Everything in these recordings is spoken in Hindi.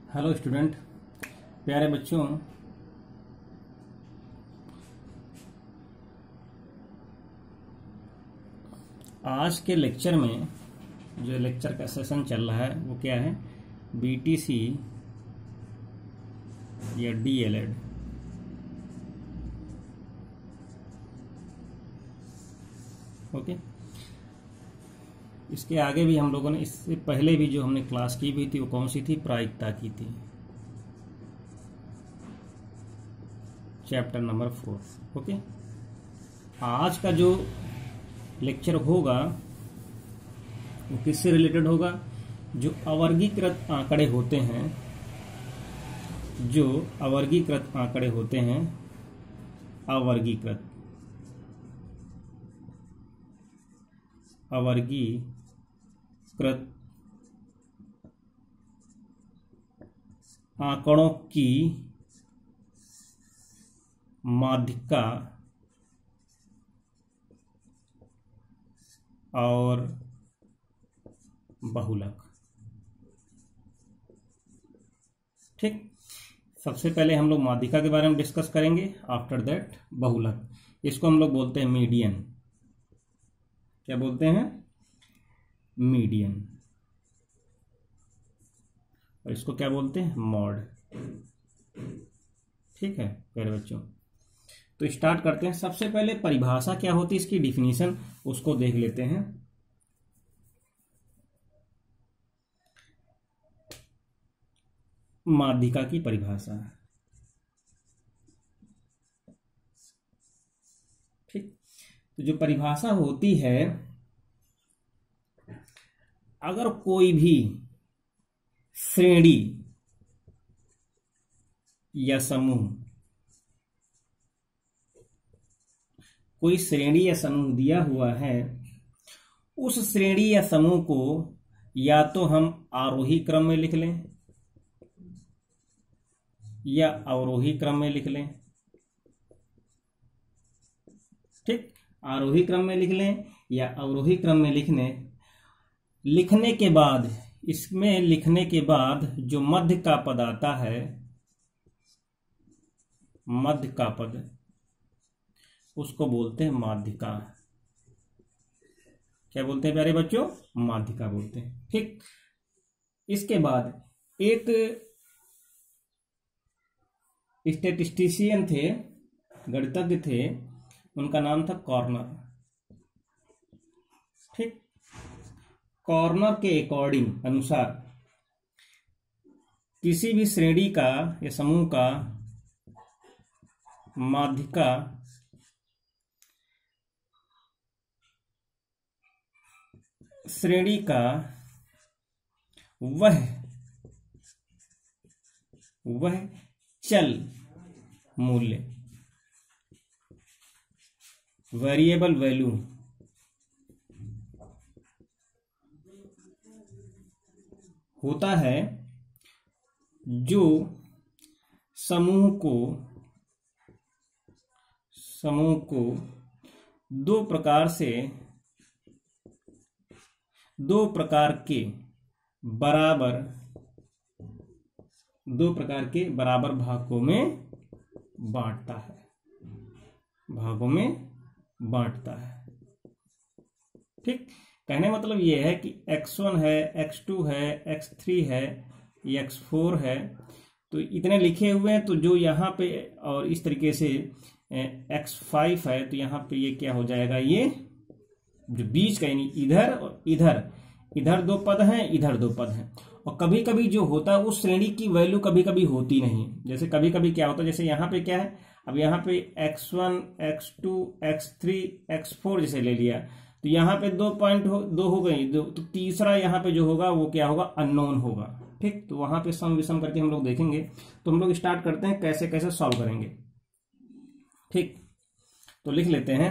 हेलो स्टूडेंट, प्यारे बच्चों, आज के लेक्चर में जो लेक्चर का सेशन चल रहा है वो क्या है? बीटीसी या डीएलएड। ओके, इसके आगे भी हम लोगों ने, इससे पहले भी जो हमने क्लास की हुई थी वो कौन सी थी? प्रायिकता की थी, चैप्टर नंबर 4। ओके, आज का जो लेक्चर होगा वो किससे रिलेटेड होगा? जो अवर्गीकृत आंकड़े होते हैं, जो अवर्गीकृत आंकड़े होते हैं, अवर्गीकृत आंकड़ों की माध्यिका और बहुलक। ठीक, सबसे पहले हम लोग माध्यिका के बारे में डिस्कस करेंगे, आफ्टर दैट बहुलक। इसको हम लोग बोलते हैं मीडियन। क्या बोलते हैं? मीडियन। और इसको क्या बोलते हैं? मॉड। ठीक है प्यारे बच्चों, तो स्टार्ट करते हैं। सबसे पहले परिभाषा क्या होती है, इसकी डिफिनीशन उसको देख लेते हैं। माध्यिका की परिभाषा। ठीक, तो जो परिभाषा होती है, अगर कोई भी श्रेणी या समूह, कोई श्रेणी या समूह दिया हुआ है, उस श्रेणी या समूह को या तो हम आरोही क्रम में लिख लें या अवरोही क्रम में लिख लें। ठीक, आरोही क्रम में लिख लें या अवरोही क्रम में लिखने के बाद, इसमें लिखने के बाद जो मध्य का पद आता है, मध्य का पद, उसको बोलते हैं माध्यिका। क्या बोलते हैं प्यारे बच्चों? माध्यिका बोलते हैं। ठीक, इसके बाद एक स्टैटिस्टिशियन थे, गणितज्ञ थे, उनका नाम था कॉर्नर। ठीक, कॉर्नर के अकॉर्डिंग, अनुसार, किसी भी श्रेणी का या समूह का माध्यिका श्रेणी का वह चल मूल्य, वेरिएबल वैल्यू, होता है जो समूह को दो प्रकार के बराबर भागों में बांटता है। ठीक, कहने मतलब यह है कि x1 है, x2 है, x3 है, x4 है, तो इतने लिखे हुए हैं। तो जो यहाँ पे, और इस तरीके से x5 है, तो यहाँ पे ये क्या हो जाएगा? ये जो बीच का, यानी इधर और इधर दो पद हैं, इधर दो पद हैं। और कभी कभी जो होता है, उस श्रेणी की वैल्यू कभी कभी होती नहीं। जैसे कभी कभी क्या होता है, जैसे यहाँ पे क्या है, अब यहाँ पे x1, x2, x3, x4 जैसे ले लिया, तो यहाँ पे 2 हो गई, तो तीसरा यहाँ पे जो होगा वो क्या होगा? अननोन होगा। ठीक, तो वहां पे सम विषम करके हम लोग देखेंगे। तो हम लोग स्टार्ट करते हैं कैसे कैसे सॉल्व करेंगे। ठीक, तो लिख लेते हैं।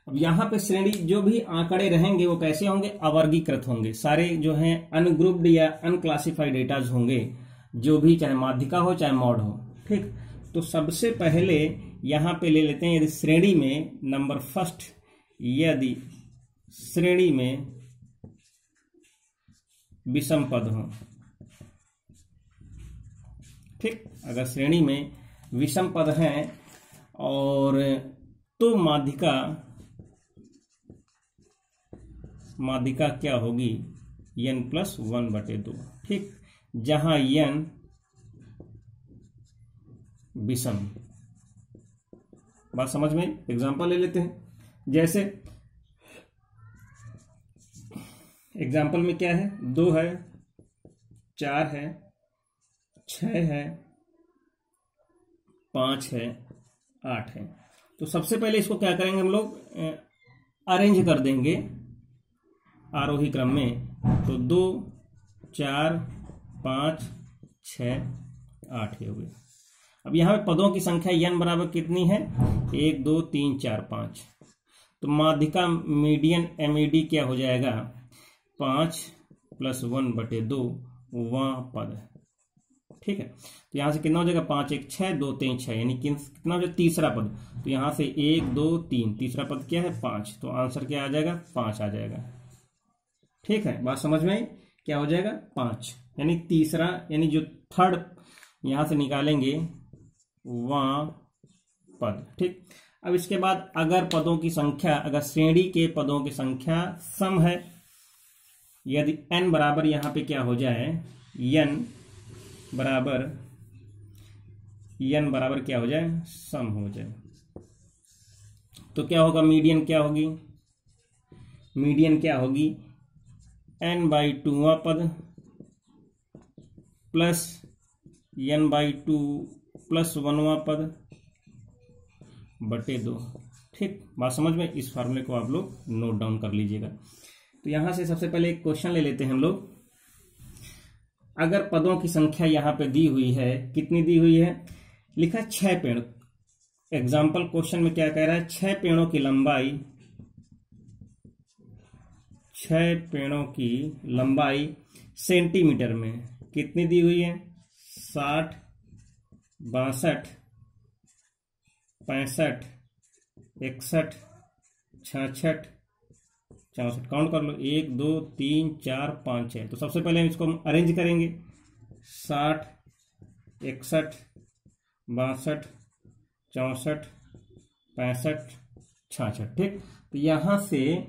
अब यहाँ पे श्रेणी, जो भी आंकड़े रहेंगे वो कैसे होंगे? अवर्गीकृत होंगे। सारे जो हैं अनग्रुप्ड या अनक्लासिफाइड डेटाज होंगे, जो भी, चाहे माध्यिका हो चाहे मॉड हो। ठीक, तो सबसे पहले यहाँ पे ले लेते हैं, यदि श्रेणी में नंबर फर्स्ट, यदि श्रेणी में विषम पद हो, ठीक, अगर श्रेणी में विषम पद हैं और तो माध्यिका क्या होगी, n+1/2। ठीक, जहां n विषम। बात समझ में? एग्जाम्पल ले लेते हैं। जैसे एग्जाम्पल में क्या है, 2 है, 4 है, 6 है, 5 है, 8 है। तो सबसे पहले इसको क्या करेंगे हम लोग, अरेंज कर देंगे आरोही क्रम में। तो 2, 4, 5, 6, 8 हो गए। अब यहाँ पे पदों की संख्या n बराबर कितनी है, 1, 2, 3, 4, 5। तो माध्यिका मीडियन MED क्या हो जाएगा, 5+1/2 वह पद। ठीक है, तो यहाँ से कितना हो जाएगा, 5, 1, 6, 2, 3, 6, यानी कितना हो जाएगा, तीसरा पद। तो यहाँ से 1, 2, 3, तीसरा पद क्या है, 5। तो आंसर क्या आ जाएगा, 5 आ जाएगा। ठीक है, बात समझ में आई? क्या हो जाएगा, 5, यानी तीसरा, यानी जो थर्ड यहां से निकालेंगे वह पद। ठीक, अब इसके बाद अगर पदों की संख्या, अगर श्रेणी के पदों की संख्या सम है, यदि n बराबर यहां पे क्या हो जाए, n बराबर क्या हो जाए, सम हो जाए, तो क्या होगा, मीडियन क्या होगी, मीडियन क्या होगी, n/2वां पद प्लस n/2 + 1वां पद बटे 2। ठीक, बात समझ में? इस फार्मूले को आप लोग नोट डाउन कर लीजिएगा। तो यहां से सबसे पहले एक क्वेश्चन ले लेते हैं हम लोग। अगर पदों की संख्या यहां पे दी हुई है, कितनी दी हुई है, लिखा 6 पेड़। एग्जाम्पल क्वेश्चन में क्या कह रहा है, 6 पेड़ों की लंबाई, 6 पेड़ों की लंबाई सेंटीमीटर में कितनी दी हुई है, 60, 62, 65, 61, 66, 64। काउंट कर लो, 1, 2, 3, 4, 5, 6। तो सबसे पहले हम इसको अरेंज करेंगे, 60, 61, 62, 64, 65, 66। ठीक, तो यहां से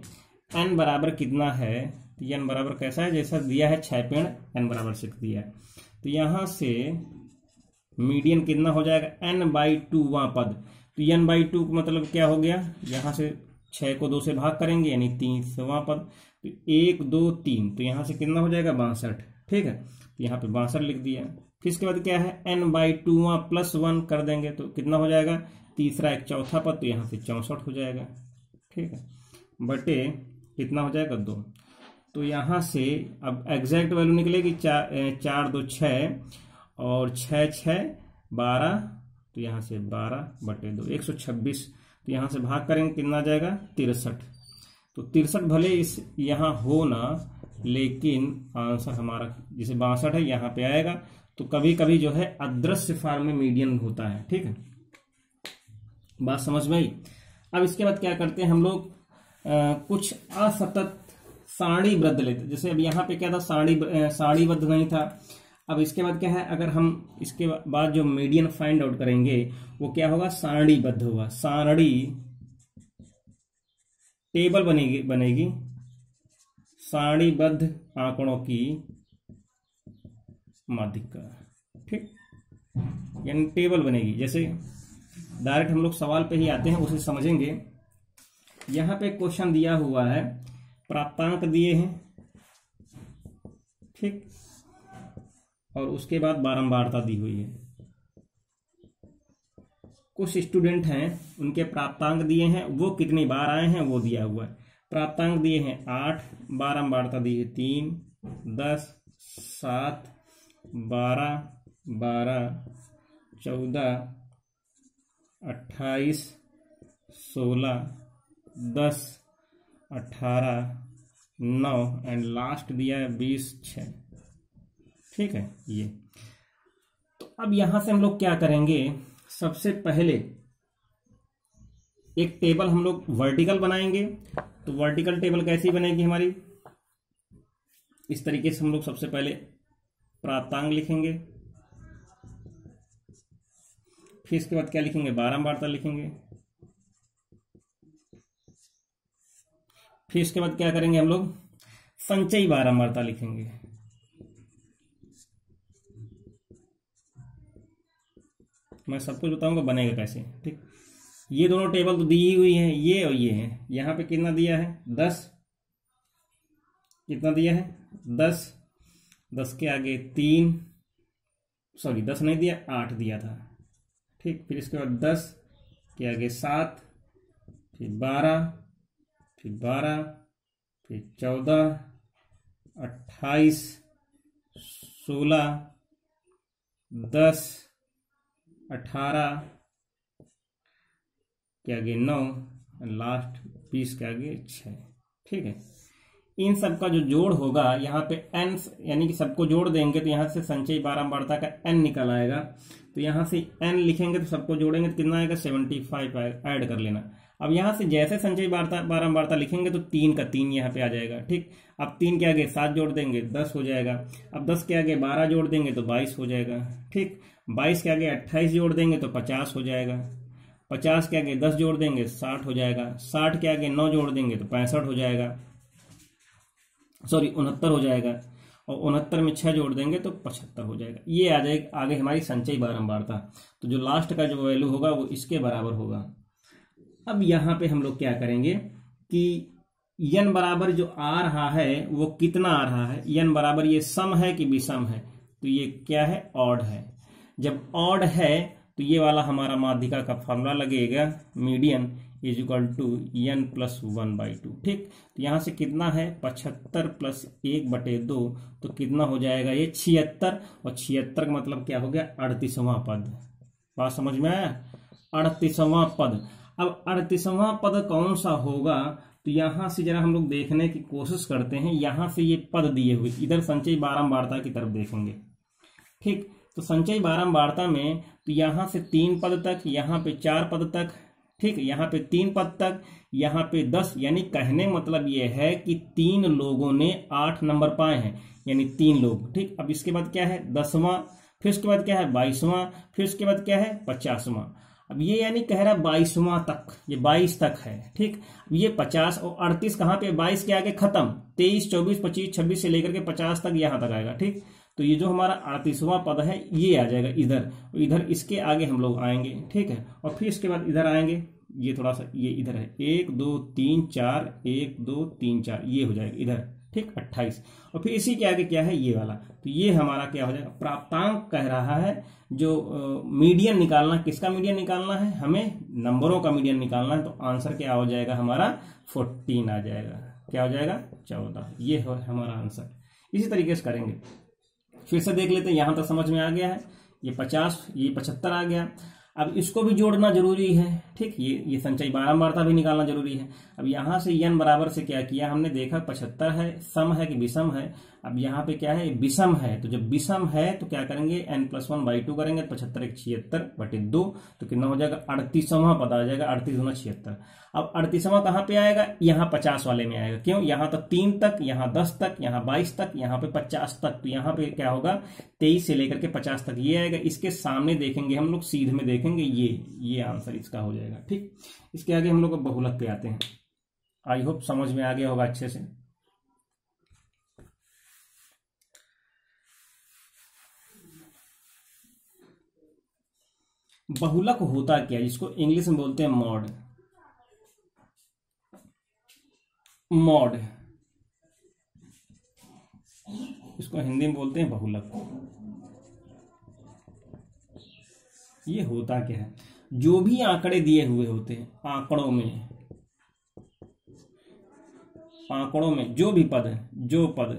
n बराबर कितना है, तो n बराबर कैसा है, जैसा दिया है 6 पेड़, n बराबर 6 दिया है। तो यहां से मीडियन कितना हो जाएगा, n/2वां पद। तो n/2 मतलब क्या हो गया, यहां से 6 को 2 से भाग करेंगे, यानी 30वां पद। तो 1, 2, 3, तो यहां से कितना हो जाएगा, 62। ठीक है, तो यहाँ पे 62 लिख दिया। फिर इसके बाद क्या है, n/2वां +1 कर देंगे, तो कितना हो जाएगा, तीसरा एक चौथा पद, तो यहाँ से 64 हो जाएगा। ठीक है, बटे कितना हो जाएगा, 2। तो यहां से अब एग्जैक्ट वैल्यू निकलेगी, 4, 2, 6 और 6, 6, 12। तो यहां से 12/2, 126। तो यहां से भाग करेंगे, कितना आ जाएगा, 63। तो 63 भले इस यहां हो ना, लेकिन आंसर हमारा जैसे 62 है यहां पे आएगा। तो कभी कभी जो है अदृश्य फॉर्म में मीडियन होता है। ठीक है, बात समझ में आई? अब इसके बाद क्या करते हैं हम लोग, कुछ असतत सारणीबद्ध लेते। जैसे अब यहाँ पे क्या था, सारणीबद्ध नहीं था। अब इसके बाद क्या है, अगर हम इसके बाद जो मीडियन फाइंड आउट करेंगे वो क्या होगा, सारणीबद्ध होगा। सारणी टेबल बनेगी सारणीबद्ध आंकड़ों की माध्यिका। ठीक, यानी टेबल बनेगी। जैसे डायरेक्ट हम लोग सवाल पे ही आते हैं, उसे समझेंगे। यहां पे क्वेश्चन दिया हुआ है, प्राप्तांक दिए हैं, ठीक, और उसके बाद बारंबारता दी हुई है। कुछ स्टूडेंट हैं, उनके प्राप्तांक दिए हैं, वो कितनी बार आए हैं वो दिया हुआ है। प्राप्तांक दिए हैं 8, बारंबारता दी है 3, 10, 7, 12, 12, 14, 28, 16, 10, 18, 9 एंड लास्ट दिया है 20, 6। ठीक है, ये तो अब यहां से हम लोग क्या करेंगे, सबसे पहले एक टेबल हम लोग वर्टिकल बनाएंगे। तो वर्टिकल टेबल कैसी बनेगी हमारी, इस तरीके से हम लोग सबसे पहले प्राप्तांक लिखेंगे, फिर इसके बाद क्या लिखेंगे, बारंबारता लिखेंगे। फिर इसके बाद क्या करेंगे हम लोग, संचयी बारंबारता लिखेंगे। मैं सब कुछ बताऊंगा बनेगा कैसे, ठीक। ये दोनों टेबल तो दी ही हुई है, ये और ये है। यहाँ पे कितना दिया है, 10। कितना दिया है, 10। 10 के आगे 3, सॉरी 10 नहीं दिया, 8 दिया था, ठीक। फिर इसके बाद 10 के आगे 7, फिर 12, फिर 12, फिर 14, 28, 16, 10, 18 के आगे 9, लास्ट 20 के आगे 6, ठीक है। इन सब का जो जोड़ होगा यहाँ पे n, यानी कि सबको जोड़ देंगे तो यहाँ से संचयी बारंबारता का n निकल आएगा। तो यहाँ से n लिखेंगे तो सबको जोड़ेंगे तो कितना आएगा, 75 ऐड कर लेना। अब यहाँ से जैसे संचयी बारंबारता लिखेंगे तो 3 का 3 यहाँ पे आ जाएगा, ठीक। अब 3 के आगे 7 जोड़ देंगे 10 हो जाएगा। अब 10 के आगे 12 जोड़ देंगे तो 22 हो जाएगा, ठीक। 22 के आगे 28 जोड़ देंगे तो 50 हो जाएगा। 50 के आगे 10 जोड़ देंगे 60 हो जाएगा। 60 के आगे 9 जोड़ देंगे तो 65 हो जाएगा, सॉरी 69 हो जाएगा। और 69 में 6 जोड़ देंगे तो 75 हो जाएगा। ये आ जाएगा आगे हमारी संचयी बारंबारता। तो जो लास्ट का जो वैल्यू होगा वो इसके बराबर होगा। अब यहाँ पे हम लोग क्या करेंगे कि n बराबर जो आ रहा है वो कितना आ रहा है, n बराबर ये सम है कि विषम है, तो ये क्या है, ऑड है। जब ऑड है तो ये वाला हमारा माध्यिका का फॉर्मूला लगेगा, median is equal to n plus 1/2, ठीक। तो यहाँ से कितना है, 75 प्लस 1/2, तो कितना हो जाएगा ये 76। और 76 का मतलब क्या हो गया, 38वां पद। बात समझ में आया, 38वां पद। अब 38वां पद कौन सा होगा, तो यहाँ से जरा हम लोग देखने की कोशिश करते हैं। यहाँ से ये पद दिए हुए, इधर संचयी बारंबारता की तरफ देखेंगे, ठीक। तो संचयी बारंबारता में तो यहाँ से 3 पद तक, यहाँ पे 4 पद तक, ठीक। यहाँ पे 3 पद तक, यहाँ पे 10, यानी कहने मतलब ये है कि 3 लोगों ने 8 नंबर पाए हैं, यानी 3 लोग, ठीक। अब इसके बाद क्या है, 10वां, फिर उसके बाद क्या है, 22वां, फिर उसके बाद क्या है, 50वां। अब ये यानी कह रहा है 22वां तक, ये 22 तक है, ठीक। अब ये 50 और 38 कहाँ पे, 22 के आगे खत्म, 23, 24, 25, 26 से लेकर के 50 तक यहाँ तक आएगा, ठीक। तो ये जो हमारा 38वां पद है ये आ जाएगा इधर, इधर इसके आगे हम लोग आएंगे, ठीक है। और फिर इसके बाद इधर आएंगे, ये थोड़ा सा ये इधर है, 1 2 3 4, 1 2 3 4, ये हो जाएगा इधर, ठीक, 28। और फिर इसी के आगे क्या है, ये वाला। तो ये हमारा क्या हो जाएगा, प्राप्तांक कह रहा है। जो मीडियन निकालना, किसका मीडियन निकालना है, हमें नंबरों का मीडियन निकालना है। तो आंसर क्या हो जाएगा हमारा, 14 आ जाएगा। क्या हो जाएगा, 14। ये है हमारा आंसर। इसी तरीके से करेंगे। फिर से देख लेते हैं, यहां तक समझ में आ गया है। ये 50, ये 75 आ गया। अब इसको भी जोड़ना जरूरी है, ठीक। ये संचयी बारंबारता भी निकालना जरूरी है। अब यहां से n बराबर से क्या किया हमने, देखा 75 है, सम है कि विषम है। अब यहाँ पे क्या है, विषम है। तो जब विषम है तो क्या करेंगे, n प्लस 1/2 करेंगे, 75 1 76/2, तो कितना हो जाएगा, 38वां पद आ जाएगा, 38 गुना 76। अब 38वां कहाँ पे आएगा, यहाँ 50 वाले में आएगा। क्यों, यहाँ तो 3 तक, यहाँ 10 तक, यहाँ 22 तक, यहाँ पे 50 तक। तो यहाँ पे क्या होगा, 23 से लेकर के 50 तक ये आएगा। इसके सामने देखेंगे हम लोग, सीधे में देखेंगे, ये आंसर इसका हो जाएगा, ठीक। इसके आगे हम लोग बहुलक पे आते हैं। आई होप समझ में आ गया होगा अच्छे से। बहुलक होता क्या, जिसको इंग्लिश में बोलते हैं मॉड। मॉड, इसको हिंदी में बोलते हैं बहुलक। ये होता क्या है, जो भी आंकड़े दिए हुए होते हैं, आंकड़ों में जो भी पद है, जो पद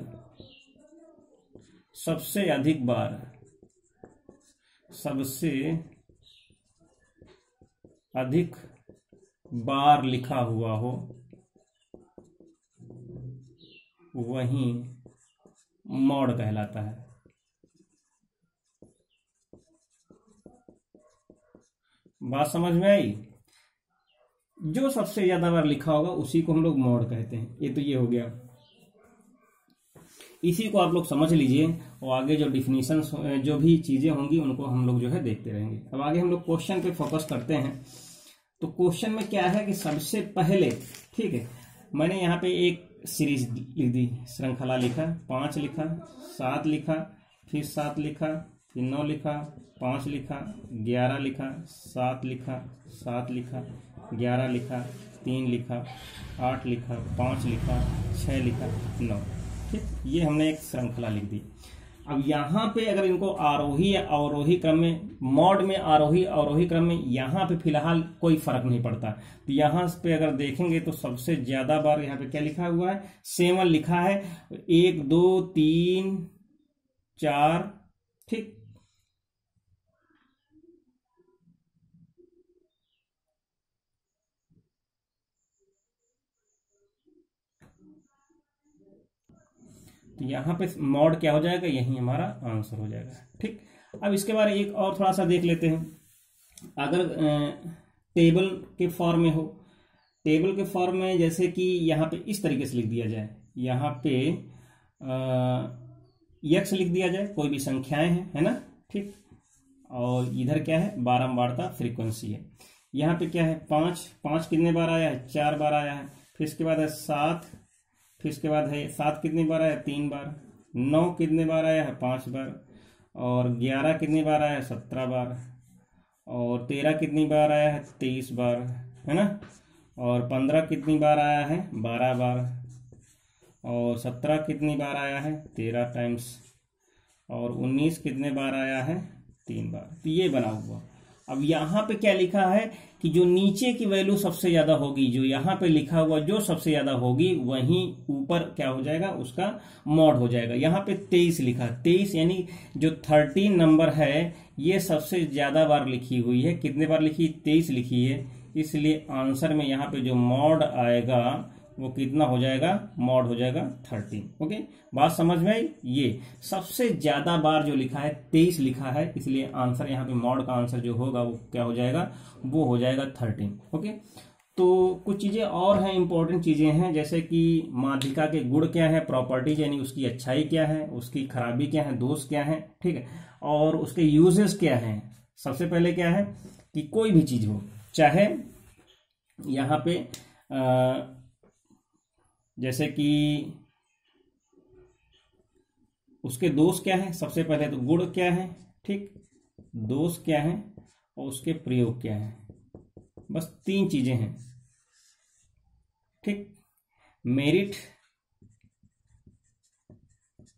सबसे अधिक बार लिखा हुआ हो वही मॉड कहलाता है। बात समझ में आई, जो सबसे ज्यादा बार लिखा होगा उसी को हम लोग मॉड कहते हैं। ये तो ये हो गया। इसी को आप लोग समझ लीजिए और आगे जो डिफिनीशन जो भी चीजें होंगी उनको हम लोग जो है देखते रहेंगे। अब आगे हम लोग क्वेश्चन पे फोकस करते हैं। तो क्वेश्चन में क्या है कि सबसे पहले, ठीक है, मैंने यहाँ पे एक सीरीज लिख दी, श्रृंखला लिखा, 5 लिखा, 7 लिखा, फिर 7 लिखा, फिर 9 लिखा, 5 लिखा, 11 लिखा, 7 लिखा, 7 लिखा, 11 लिखा, 3 लिखा, 8 लिखा, 5 लिखा, 6 लिखा, 9। ठीक, ये हमने एक श्रृंखला लिख दी। अब यहाँ पे अगर इनको आरोही या अवरोही क्रम में, मॉड में आरोही अवरोही क्रम में, यहाँ पे फिलहाल कोई फर्क नहीं पड़ता। तो यहाँ पे अगर देखेंगे तो सबसे ज्यादा बार यहाँ पे क्या लिखा हुआ है, 7 लिखा है, 1 2 3 4, ठीक। तो यहाँ पे मॉड क्या हो जाएगा, यही हमारा आंसर हो जाएगा। ठीक, अब इसके बारे एक और थोड़ा सा देख लेते हैं। अगर टेबल के फॉर्म में हो, टेबल के फॉर्म में जैसे कि यहाँ पे इस तरीके से लिख दिया जाए, यहाँ पे यक्स लिख दिया जाए, कोई भी संख्याएं हैं, है ना, ठीक। और इधर क्या है, बारंबारता फ्रीक्वेंसी है। यहाँ पे क्या है, 5 कितने बार आया है, 4 बार आया है। फिर इसके बाद है 7, फिर इसके बाद है 7 कितनी बार आया है, 3 बार। 9 कितने बार आया है, 5 बार। और 11 कितनी बार आया है, 17 बार। और 13 कितनी बार आया है, 23 बार, है ना। और 15 कितनी बार आया है, 12 बार। और 17 कितनी बार आया है, 13 टाइम्स। और 19 कितने बार आया है, 3 बार। तो ये बना हुआ। अब यहाँ पे क्या लिखा है कि जो नीचे की वैल्यू सबसे ज्यादा होगी, जो यहाँ पे लिखा हुआ जो सबसे ज्यादा होगी, वहीं ऊपर क्या हो जाएगा, उसका मॉड हो जाएगा। यहाँ पे 23 लिखा, 23 यानी जो 13 नंबर है, ये सबसे ज्यादा बार लिखी हुई है। कितने बार लिखी, 23 लिखी है। इसलिए आंसर में यहाँ पे जो मॉड आएगा वो कितना हो जाएगा, मॉड हो जाएगा 13। ओके, बात समझ में आई। ये सबसे ज्यादा बार जो लिखा है 23 लिखा है, इसलिए आंसर यहाँ पे मॉड का आंसर जो होगा वो क्या हो जाएगा, वो हो जाएगा 13। ओके, तो कुछ चीजें और हैं, इंपॉर्टेंट चीजें हैं, जैसे कि माध्यिका के गुण क्या है, प्रॉपर्टीज यानी उसकी अच्छाई क्या है, उसकी खराबी क्या है, दोष क्या है, ठीक है, और उसके यूजेस क्या है। सबसे पहले क्या है कि कोई भी चीज हो, चाहे यहाँ पे जैसे कि उसके दोष क्या है, सबसे पहले तो गुण क्या है, ठीक, दोष क्या है और उसके प्रयोग क्या है, बस 3 चीजें हैं, ठीक। मेरिट,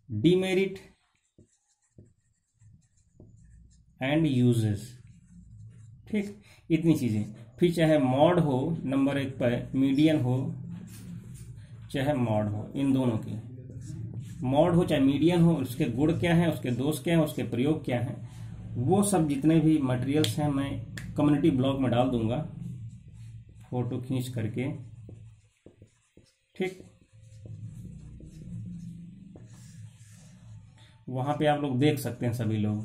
डीमेरिट एंड यूजेस, ठीक, इतनी चीजें। फिर चाहे मॉड हो नंबर 1 पर, मीडियन हो चाहे मॉड हो, इन दोनों की, मॉड हो चाहे मीडियन हो, उसके गुण क्या है, उसके दोष क्या है, उसके प्रयोग क्या है, वो सब जितने भी मटेरियल्स हैं मैं कम्युनिटी ब्लॉग में डाल दूंगा, फोटो खींच करके, ठीक। वहां पे आप लोग देख सकते हैं सभी लोग,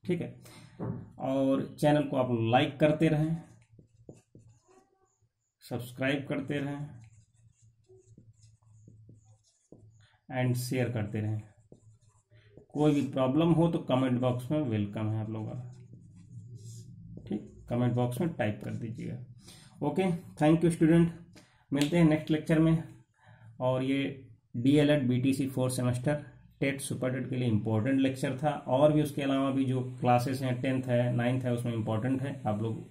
ठीक है। और चैनल को आप लाइक करते रहें, सब्सक्राइब करते रहें एंड शेयर करते रहें। कोई भी प्रॉब्लम हो तो कमेंट बॉक्स में वेलकम है आप लोगों का, ठीक, कमेंट बॉक्स में टाइप कर दीजिएगा। ओके, थैंक यू स्टूडेंट, मिलते हैं नेक्स्ट लेक्चर में। और ये DLED BTC 4 semester TET super TET के लिए इम्पोर्टेंट लेक्चर था, और भी उसके अलावा भी जो क्लासेस हैं 10th है 9th है उसमें इम्पोर्टेंट है, आप लोग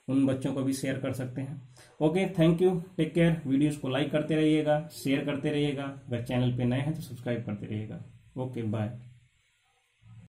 उन बच्चों को भी शेयर कर सकते हैं। Okay, thank you, take care. Videos को लाइक करते रहिएगा, शेयर करते रहिएगा, अगर चैनल पे नए हैं तो सब्सक्राइब करते रहिएगा। Okay, bye.